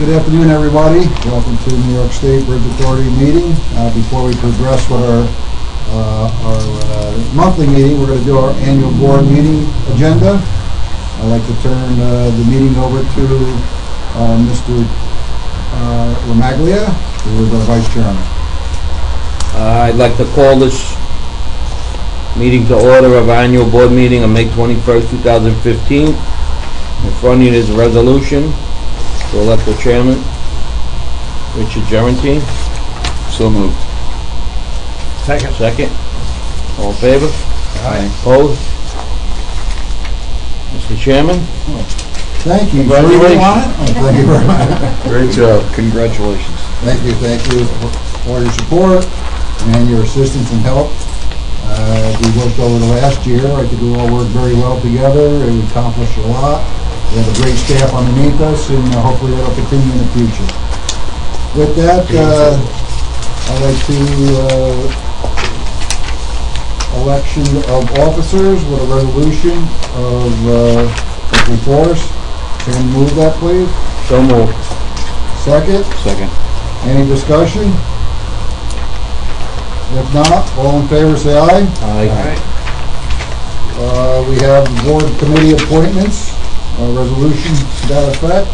Good afternoon, everybody. Welcome to New York State Bridge Authority meeting. Before we progress with our monthly meeting, we're going to do our annual board meeting agenda. I'd like to turn the meeting over to Mr. Romaglia, who is our vice chairman. I'd like to call this meeting to order of our annual board meeting on May 21st, 2015. In front of you is a resolution to elect the chairman, Richard Gerantine. So moved. Second. Second. All in favor? Aye. Opposed? Mr. Chairman? Thank you. Congratulations. Thank you very much. Great job. Congratulations. Thank you for your support and your assistance and help. We worked over the last year. I think we all worked very well together and we accomplished a lot. We have a great staff underneath us, and hopefully that'll continue in the future. With that, I'd like to election of officers with a resolution of before us. Can you move that, please? So moved. Second? Second. Any discussion? If not, all in favor say aye. Aye. We have board committee appointments, a resolution to that effect.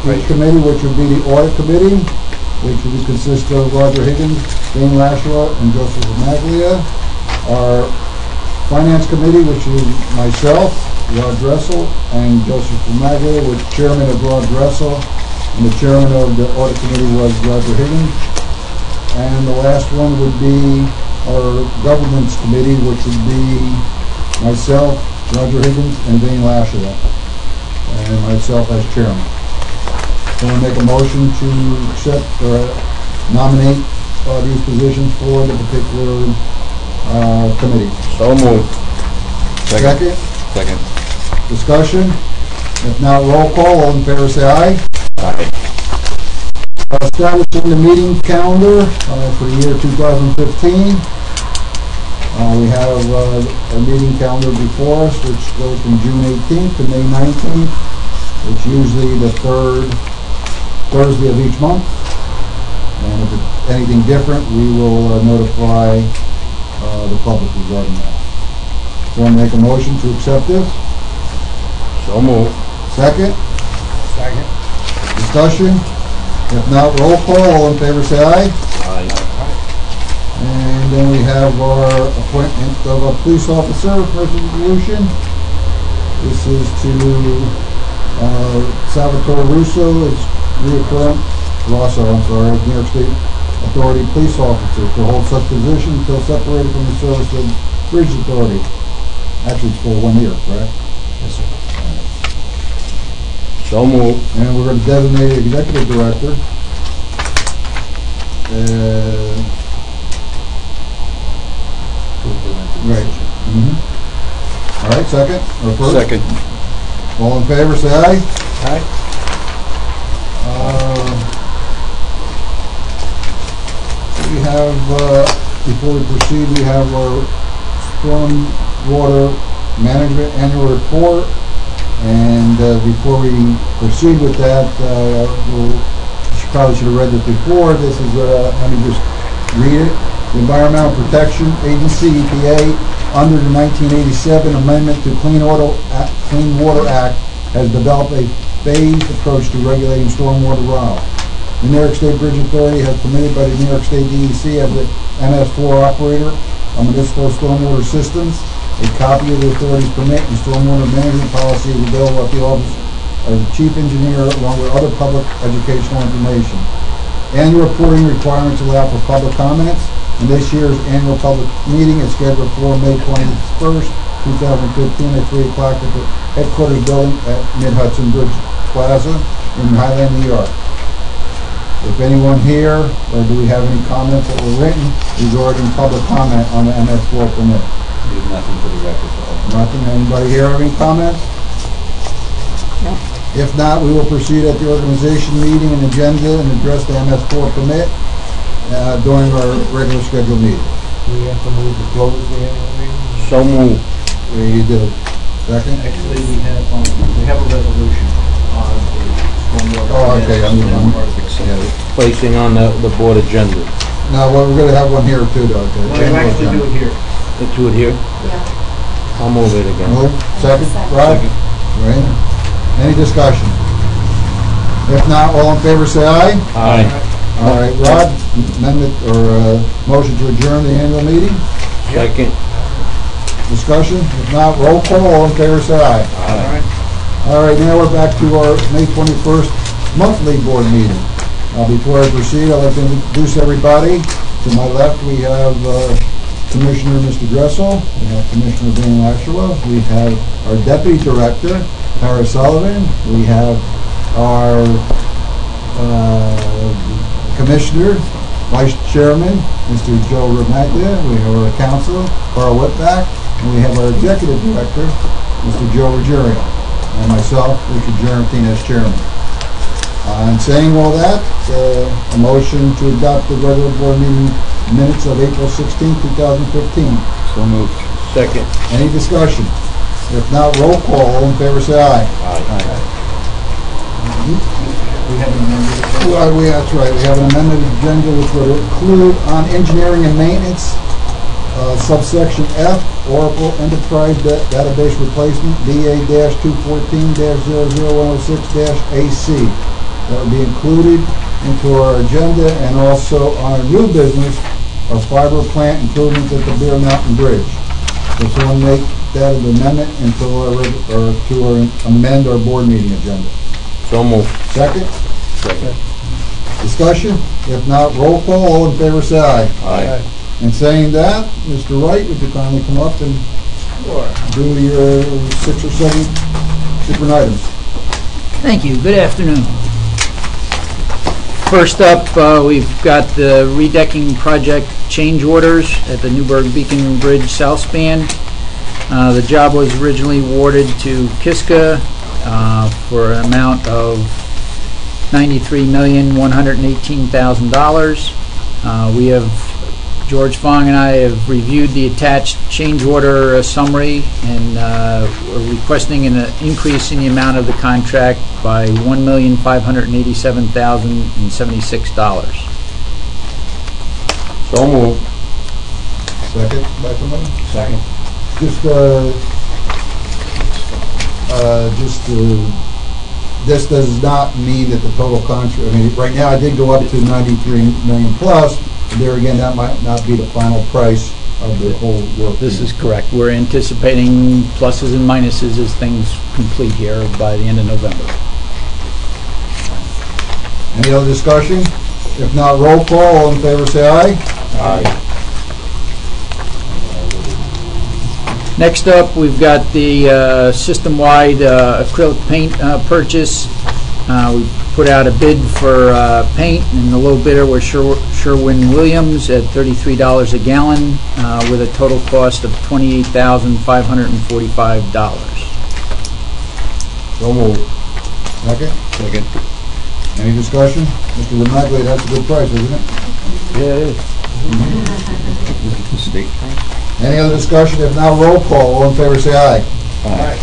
Each committee, which would be the audit committee, which would consist of Roger Higgins, Dane Lashua, and Joseph Romaglia. Our finance committee, which is myself, Rod Dressel, and Joseph Romaglia, with chairman of Rod Dressel, and the chairman of the audit committee was Roger Higgins. And the last one would be our governance committee, which would be myself, Roger Higgins, and Dane Lashua, and myself as chairman. So I make a motion to accept or nominate these positions for the particular committee. So moved. Second? Second. Discussion? If not, roll call. All in favor say aye. Aye. Establishing the meeting calendar for the year 2015. We have a meeting calendar before us, which goes from June 18th to May 19th. It's usually the third Thursday of each month. And if it's anything different, we will notify the public regarding that. So I make a motion to accept this. So moved. Second? Second. Discussion? If not, roll call. All in favor say aye. Aye. And then we have our appointment of a police officer resolution. This is to Salvatore Russo, it's Rosso, New York State Authority police officer, to hold such position until separated from the service of Bridge Authority. Actually, it's for 1 year, correct? Yes, sir. So moved. And we're going to designate an executive director. Right. All right, second or first? Second. All in favor, say aye. Aye. We have, before we proceed, we have our storm water management annual report. And before we proceed with that, probably should have read this before. This is, let me just read it. The Environmental Protection Agency, EPA, under the 1987 Amendment to Clean Water Act, has developed a phased approach to regulating stormwater runoff. The New York State Bridge Authority has permitted by the New York State DEC as the MS4 operator on municipal stormwater systems. A copy of the authority's permit and stormwater management policy is available at the office of the chief engineer, along with other public educational information. Annual reporting requirements allow for public comments, and this year's annual public meeting is scheduled for May 21st, 2015 at 3 o'clock at the headquarters building at Mid-Hudson Bridge Plaza in Highland, New York. If anyone here, or do we have any comments that were written regarding public comment on the MS4 permit? We have nothing for the record. Nothing. Anybody here have any comments? No. If not, we will proceed at the organization meeting and agenda and address the MS4 permit during our regular scheduled meeting. Do we have to move to close the annual meeting? So moved. There you do. Second? Actually, we have a resolution on the Oh, okay, I'm, placing on the board agenda. now, well, we're gonna have one here too, though. okay? Well, you actually do it here. Do it here? Yeah. I'll move it again. Move, second, Rod? Right. Any discussion? If not, all in favor, say aye. Aye. All right, Rod, amendment or motion to adjourn the annual meeting? Second. Discussion? If not, roll call, all in favor, say aye. All right. All right, now we're back to our May 21st monthly board meeting. Before I proceed, I'd like to introduce everybody. To my left, we have Commissioner Mr. Dressel, we have Commissioner Van Lasherwa, we have our Deputy Director, Tara Sullivan, we have our Commissioner, Vice Chairman, Mr. Joe Remaglia, we have our Counsel, Carl Whitback, and we have our Executive Director, Mr. Joe Ruggiero, and myself, Richard Gerantine, as Chairman. In saying all that, a motion to adopt the regular board meeting minutes of April 16, 2015. So moved. Second. Any discussion? If not, roll call. All in favor, say aye. We have an amendment. That's right. We have an amended agenda which would include on engineering and maintenance, subsection F, Oracle Enterprise Database Replacement, BA-214-00106-AC. That would be included into our agenda, and also on our new business, our fiber plant improvements at the Bear Mountain Bridge. Does someone make that an amendment to amend our board meeting agenda? So moved. Second? Second. Discussion? If not, roll call. All in favor, say aye. Aye. And saying that, Mr. Wright, would you kindly come up and do your 6 or 7 different items? Thank you. Good afternoon. First up, we've got the redecking project change orders at the Newburgh Beacon Bridge South Span. The job was originally awarded to Kiska for an amount of $93,118,000. We have, George Fong and I have reviewed the attached change order summary, and we're requesting an increase in the amount of the contract by $1,587,076. So moved. Second by somebody? Second. This does not mean that the total contract, I mean, right now I did go up to 93 million plus, but there again, that might not be the final price of the whole work. This is correct. We're anticipating pluses and minuses as things complete here by the end of November. Any other discussion? If not, roll call. All in favor, say aye. Aye. Next up, we've got the system-wide acrylic paint purchase. We put out a bid for paint, and the low bidder was Sherwin-Williams at $33 a gallon, with a total cost of $28,545. So moved. Second? Second. Any discussion? Mr. Remaglia, that's a good price, isn't it? Yeah, it is. The state price? Any other discussion? If not, roll call. All in favor, say aye. Aye.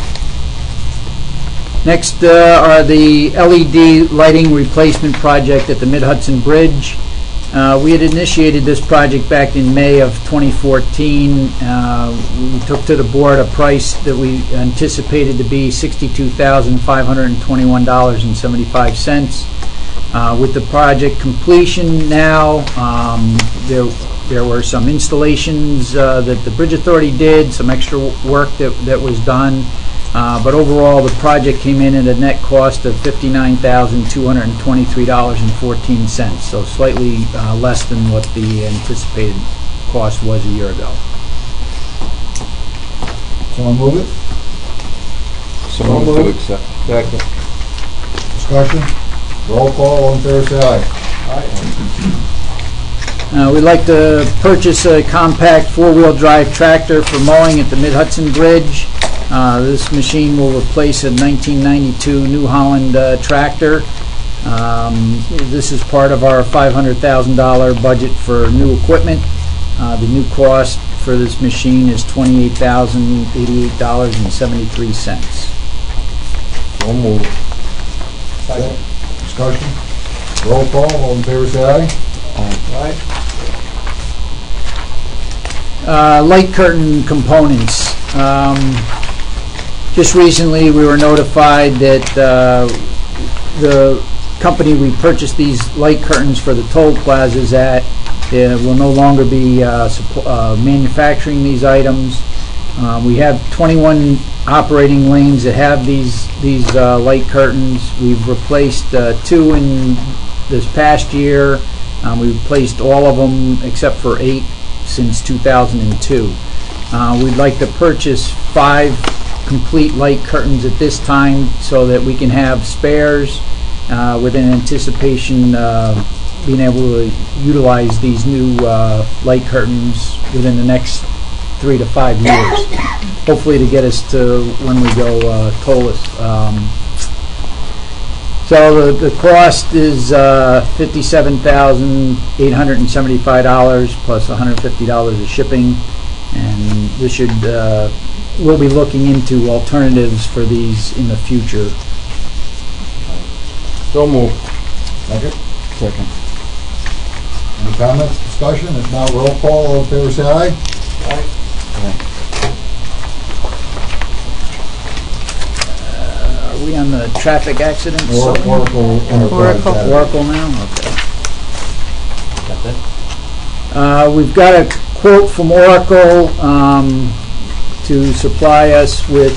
Next are the LED lighting replacement project at the Mid-Hudson Bridge. We had initiated this project back in May of 2014. We took to the board a price that we anticipated to be $62,521.75. With the project completion now, there were some installations that the Bridge Authority did, some extra work that was done. But overall, the project came in at a net cost of $59,223.14, so slightly less than what the anticipated cost was a year ago. Someone move it? So moved to accept. Second. Discussion? Roll call. All in favor, say aye. We'd like to purchase a compact four-wheel drive tractor for mowing at the Mid-Hudson Bridge. This machine will replace a 1992 New Holland tractor. This is part of our $500,000 budget for new equipment. The new cost for this machine is $28,088.73. So moved. Second. discussion? Roll call, all in favor say aye. Light curtain components. Just recently, we were notified that the company we purchased these light curtains for the toll plazas at will no longer be manufacturing these items. We have 21 operating lanes that have these light curtains. We've replaced 2 in this past year. We've replaced all of them except for 8 since 2002. We'd like to purchase 5 complete light curtains at this time so that we can have spares with an anticipation being able to utilize these new light curtains within the next 3 to 5 years, hopefully to get us to when we go tollless. So the cost is $57,875 plus $150 of shipping, and this should we'll be looking into alternatives for these in the future. So moved. Second. Second. Any comments, discussion? If not, roll call, all in favor say aye. Are we on the traffic accidents? Oracle Now? Okay. Got that? We've got a quote from Oracle to supply us with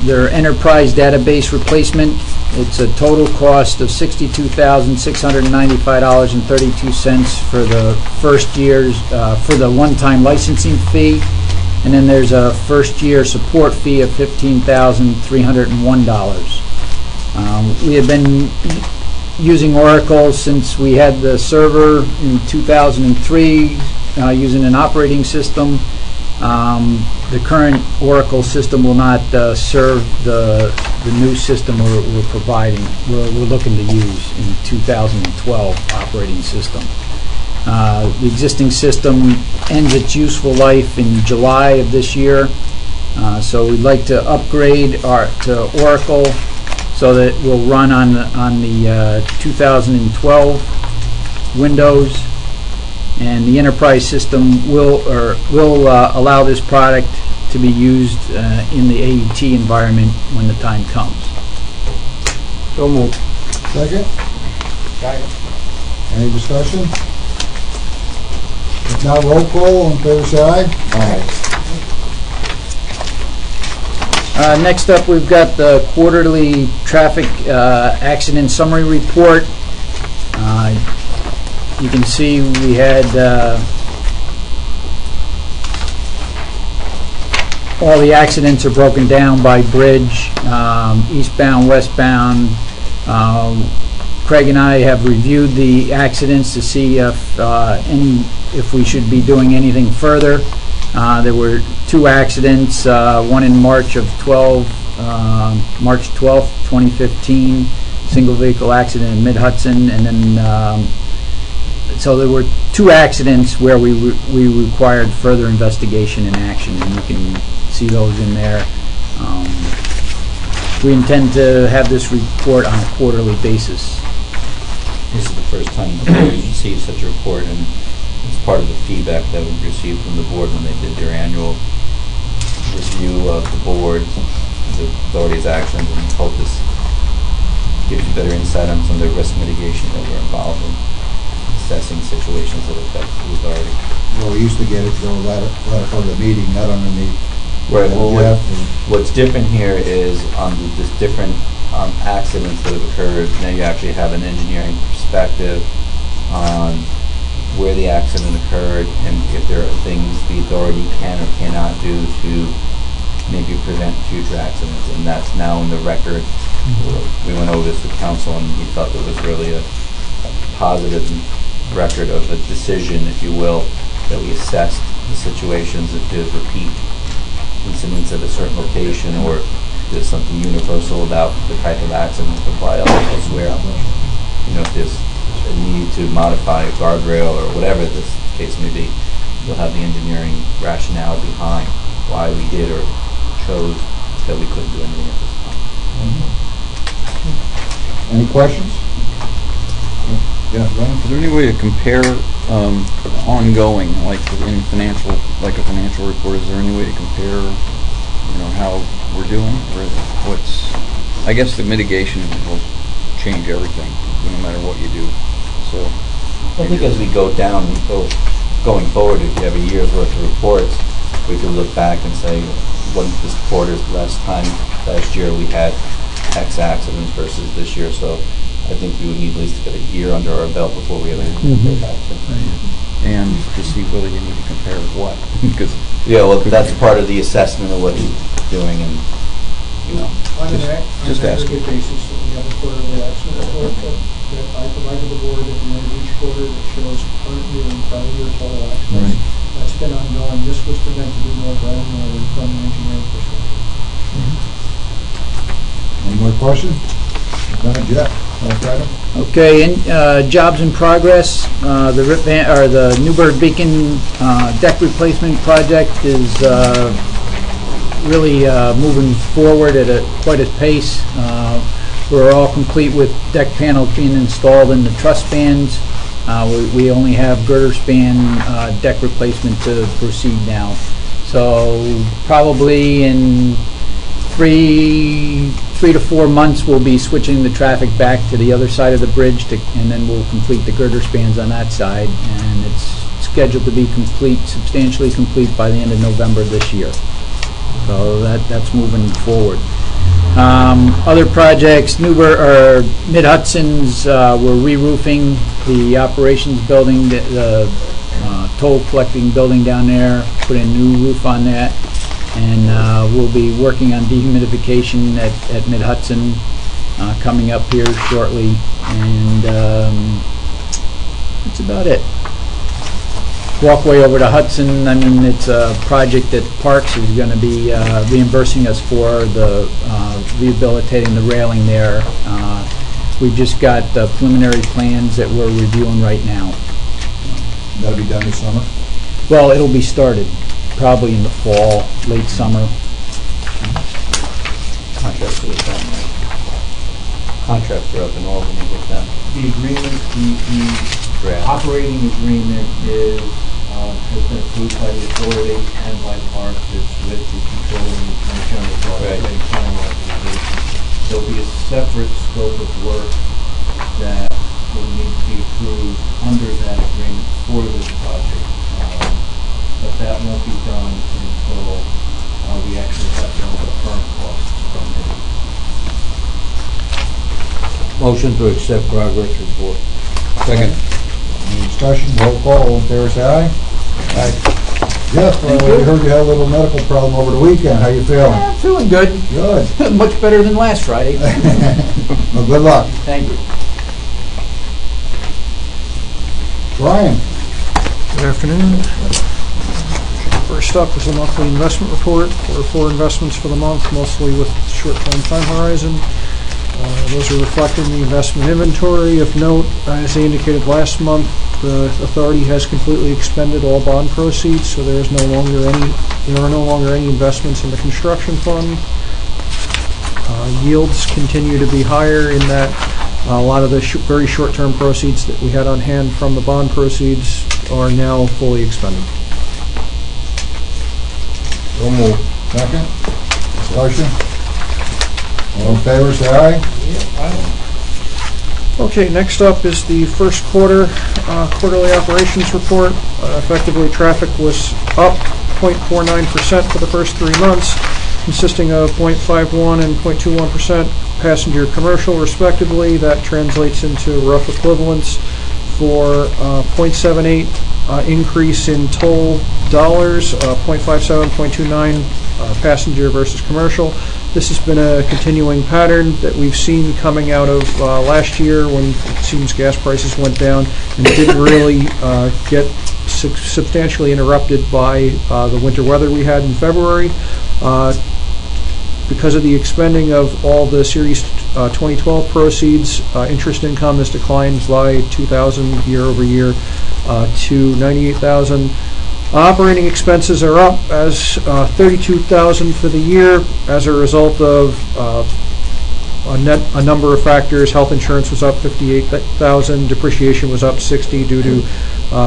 their enterprise database replacement. It's a total cost of $62,695.32 for the first year's, for the one-time licensing fee. And then there's a first-year support fee of $15,301. We have been using Oracle since we had the server in 2003, using an operating system. The current Oracle system will not serve the new system we're providing. We're looking to use in 2012 operating system. The existing system ends its useful life in July of this year, so we'd like to upgrade to Oracle so that we'll run on the 2012 Windows, and the enterprise system will allow this product to be used in the AET environment when the time comes. So moved. Second. Any discussion? If not, roll call, all in favor say aye. Next up, we've got the quarterly traffic accident summary report. You can see we had all the accidents are broken down by bridge, eastbound, westbound. Craig and I have reviewed the accidents to see if we should be doing anything further. There were 2 accidents, one in March 12th, 2015, single vehicle accident in Mid-Hudson, and then so there were 2 accidents where we required further investigation and action, and you can see those in there. We intend to have this report on a quarterly basis. This is the first time the board has received such a report, and it's part of the feedback that we received from the board when they did their annual review of the board, the authority's actions, and hope this gives you better insight on some of the risk mitigation that we're involved in, assessing situations that affect the authority. Well, we used to get it to the latter part of the meeting, not underneath. Right. Well, Yeah. what's different here is on this different accidents that have occurred. Now you actually have an engineering perspective on where the accident occurred and if there are things the authority can or cannot do to maybe prevent future accidents, and that's now in the record. We went over this with council, and we felt it was really a positive record of a decision, if you will, that we assessed the situations if there's repeat incidents at a certain location, or there's something universal about the type of accident that apply elsewhere. You know, if there's a need to modify a guardrail or whatever this case may be, you'll have the engineering rationale behind why we did or chose that we couldn't do anything at this time. Any questions? Yeah, Ryan? Is there any way to compare ongoing, like in financial, like a financial report? Is there any way to compare, how we're doing, or what's? I guess the mitigation will change everything, no matter what you do. So I think as we go going forward, if you have a year's worth of reports, we can look back and say, this quarter's last year we had X accidents versus this year. So I think we would need at least to get a year under our belt before we have anything to go back to. and to see whether you need to compare what, because Yeah, well, that's part of the assessment of what he's doing, and On an Just ask. aggregate basis, we have a quarterly accident report that I provide to the board at the end of each quarter that shows current year and prior year total accidents. Right. That's been ongoing. This was for them to be more granular from an engineering perspective. Any more questions? Jeff, next item. Okay, jobs in progress. The Newburgh Beacon deck replacement project is really moving forward at quite a pace. We're all complete with deck panels being installed in the truss spans. We only have girder span deck replacement to proceed now. So probably in three to 4 months, we'll be switching the traffic back to the other side of the bridge, and then we'll complete the girder spans on that side. And it's scheduled to be substantially complete by the end of November this year. So that's moving forward. Other projects, Mid-Hudson's, we're re-roofing the operations building, the toll collecting building down there, put a new roof on that. And we'll be working on dehumidification at Mid-Hudson coming up here shortly. And that's about it. Walkway over to Hudson, I mean, it's a project that Parks is going to be reimbursing us for, the rehabilitating the railing there. We've just got preliminary plans that we're reviewing right now. That'll be done this summer? Well, it'll be started probably in the fall, late summer. contracts are done. Contracts are up in Albany with them. The agreement, the Draft. operating agreement is, has been approved by the authority and by Parks. It's with the controlling attorney general's office. Right. They finalize the agreement. There'll be a separate scope of work that will need to be approved under that agreement for this project. But that won't be done until we actually have some of the firm costs from it. Motion to accept progress report. second. Any discussion? Roll call. All in favor, say aye. Aye. Jeff, we heard you had a little medical problem over the weekend. How you feeling? I'm feeling good. Good. Much better than last Friday. Well, good luck. Thank you. Brian? Good afternoon. First up is the monthly investment report. There are 4 investments for the month, mostly with short-term time horizon. Those are reflected in the investment inventory. Of note, as I indicated last month, the authority has completely expended all bond proceeds, so there are no longer any investments in the construction fund. Yields continue to be higher in that a lot of the very short-term proceeds that we had on hand from the bond proceeds are now fully expended. So moved. Second? Discussion? All in favor, say aye. Okay, next up is the first quarter quarterly operations report. Effectively, traffic was up 0.49% for the first 3 months, consisting of 0.51 and 0.21% passenger commercial, respectively. That translates into rough equivalents for 0.78 increase in toll dollars, 0.57, 0.29 passenger versus commercial. This has been a continuing pattern that we've seen coming out of last year when it seems gas prices went down and didn't really get substantially interrupted by the winter weather we had in February. Because of the expending of all the Series 2012 proceeds, interest income has declined by $2,000 year over year to $98,000. Operating expenses are up as $32,000 for the year as a result of a number of factors. Health insurance was up $58,000, depreciation was up 60 due to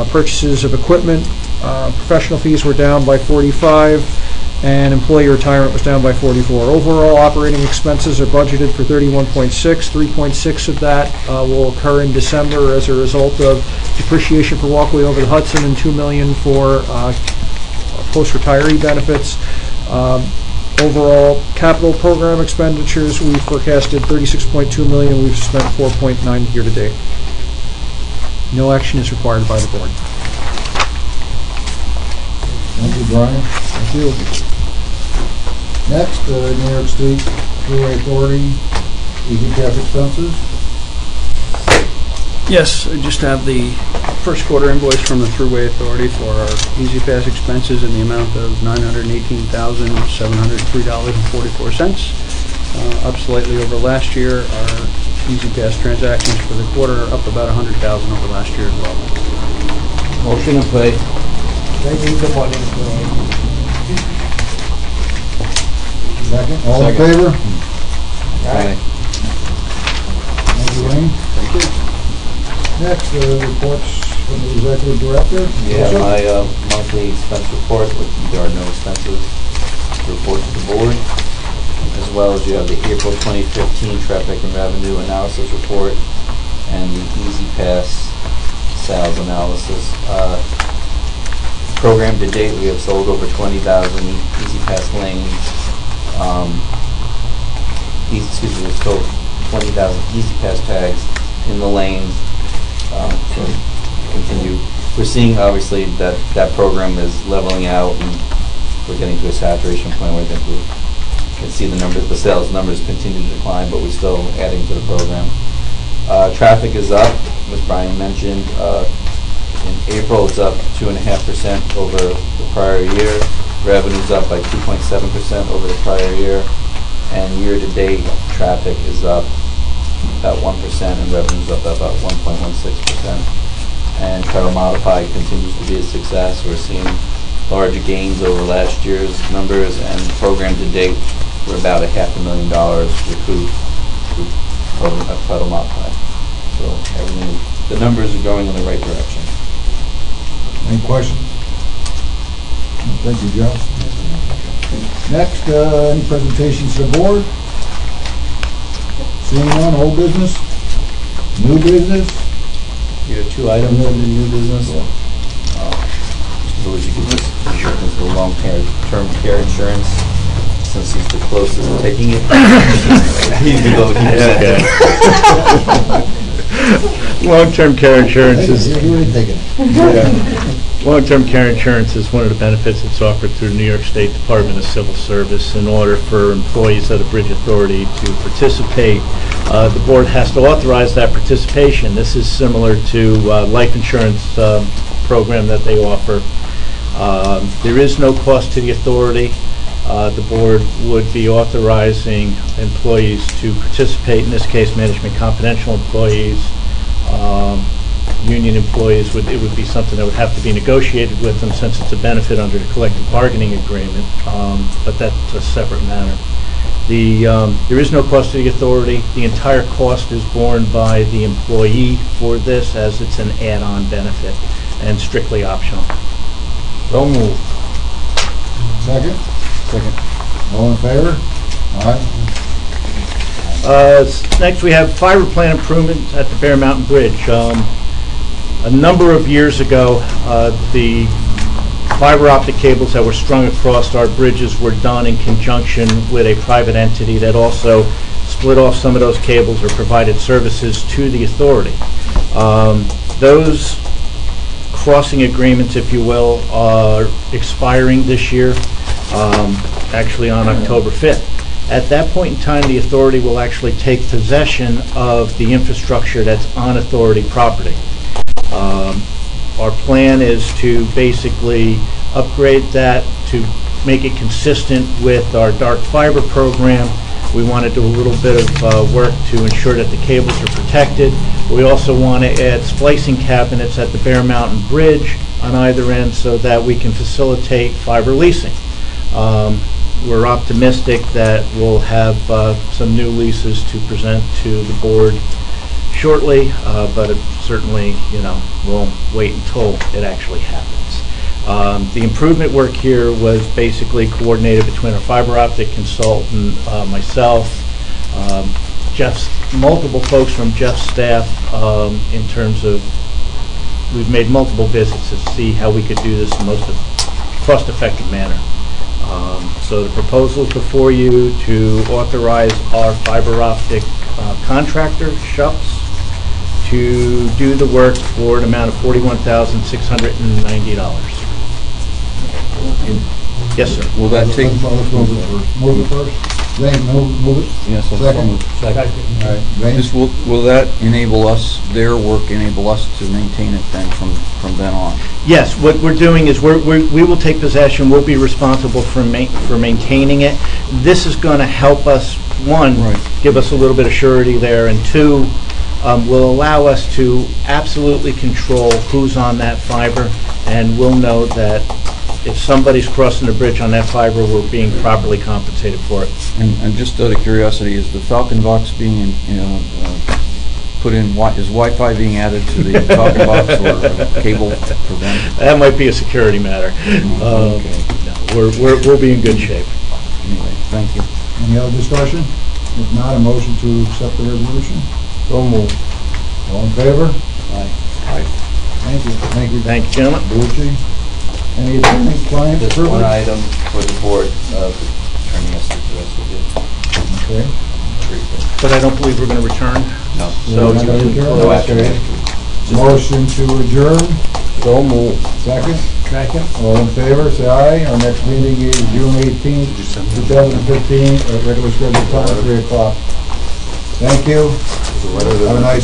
purchases of equipment. Professional fees were down by 45, and employee retirement was down by 44. Overall operating expenses are budgeted for 31.6. 3.6 of that will occur in December as a result of depreciation for walkway over the Hudson and $2 million for post-retiree benefits. Overall capital program expenditures, we forecasted $36.2 million. We've spent $4.9 year to date. No action is required by the board. Thank you, Brian. Thank you. Next, New York State Thruway Authority, Easy Pass expenses. Yes, I just have the first quarter invoice from the Thruway Authority for our Easy Pass expenses in the amount of $918,703.44. Up slightly over last year. Our Easy Pass transactions for the quarter are up about $100,000 over last year as well. Motion to pay. They need the money. Second, all in favor? Aye. Thank you, Wayne. Thank you. Next, reports from the executive director. Yeah, Also, my monthly expense report, which there are no expenses to report to the board, as well as you have the April 2015 traffic and revenue analysis report and the Easy Pass sales analysis. Program to date, we have sold over 20,000 Easy Pass lanes. We've sold 20,000 Easy Pass tags in the lanes. So continue. We're seeing obviously that program is leveling out, and we're getting to a saturation point where I think we can see the numbers, the sales numbers continue to decline, but we're still adding to the program. Traffic is up, as Brian mentioned. In April, it's up 2.5% over the prior year. Revenue's up by 2.7% over the prior year. And year-to-date, traffic is up about 1%, and revenue's up about 1.16%. And Federal Modified continues to be a success. We're seeing larger gains over last year's numbers, and program to date, we're about $500,000 recouped through Federal Modified. So everything, the numbers are going in the right direction. Any questions? Thank you, Joe. Next, any presentations to the board? Seeing none, old business? New business? You have two items under new business. Mr. Lewis, you could just insure into long-term care insurance, since he's the closest to taking it. He's the go-to. Long-term care insurance is You ain't taking it. long-term care insurance is one of the benefits that's offered through the New York State Department of Civil Service. In order for employees of the Bridge Authority to participate, the board has to authorize that participation. This is similar to life insurance program that they offer. There is no cost to the authority. The board would be authorizing employees to participate, in this case management confidential employees, union employees, it would be something that would have to be negotiated with them since it's a benefit under the collective bargaining agreement, but that's a separate matter. There is no cost to the authority. The entire cost is borne by the employee for this, as it's an add-on benefit and strictly optional. So moved. Second? Second. All in favor? Aye. Next, we have fiber plant improvement at the Bear Mountain Bridge. A number of years ago, the fiber optic cables that were strung across our bridges were done in conjunction with a private entity that also split off some of those cables or provided services to the authority. Those crossing agreements, if you will, are expiring this year, actually on October 5th. At that point in time, the authority will actually take possession of the infrastructure that's on authority property. Our plan is to basically upgrade that to make it consistent with our dark fiber program. We want to do a little bit of work to ensure that the cables are protected. We also want to add splicing cabinets at the Bear Mountain Bridge on either end so that we can facilitate fiber leasing. We're optimistic that we'll have some new leases to present to the board shortly, but it certainly, we'll wait until it actually happens. The improvement work here was basically coordinated between our fiber optic consultant, myself, multiple folks from Jeff's staff, in terms of, we've made multiple visits to see how we could do this in the most cost-effective manner. So the proposal is before you to authorize our fiber optic contractor, Shups, to do the work for an amount of $41,690. Yes, sir. Will that take? Let's move it first. Move it first. Zane, move it. Yes, I'll Second. move. All right, Zane? This will that enable us, their work enable us to maintain it then from then on? Yes, what we're doing is we will take possession, we'll be responsible for maintaining it. This is going to help us, one, Right. give us a little bit of surety there, and two, will allow us to absolutely control who's on that fiber, and we'll know that if somebody's crossing the bridge on that fiber, we're being properly compensated for it. And just out of curiosity, is the Falcon box being, put in, is Wi-Fi being added to the Falcon box or cable for them? That might be a security matter. Okay. No, we'll be in good shape. Anyway, thank you. Any other discussion? If not, a motion to accept the resolution? So moved. All in favor? Aye. Thank you. Thank you. Thank you, gentlemen. Bellucci. Any attorney-client Just one privilege? item for the board, turning us to the rest of it. Okay. Briefly. But I don't believe we're going to return. No. So We're not gonna adjourn? No action. Motion to adjourn, So moved. second. Second. All in favor, say aye. Our next meeting is June 18th, 2015, at regular scheduled time, 3 o'clock. Thank you. Have a nice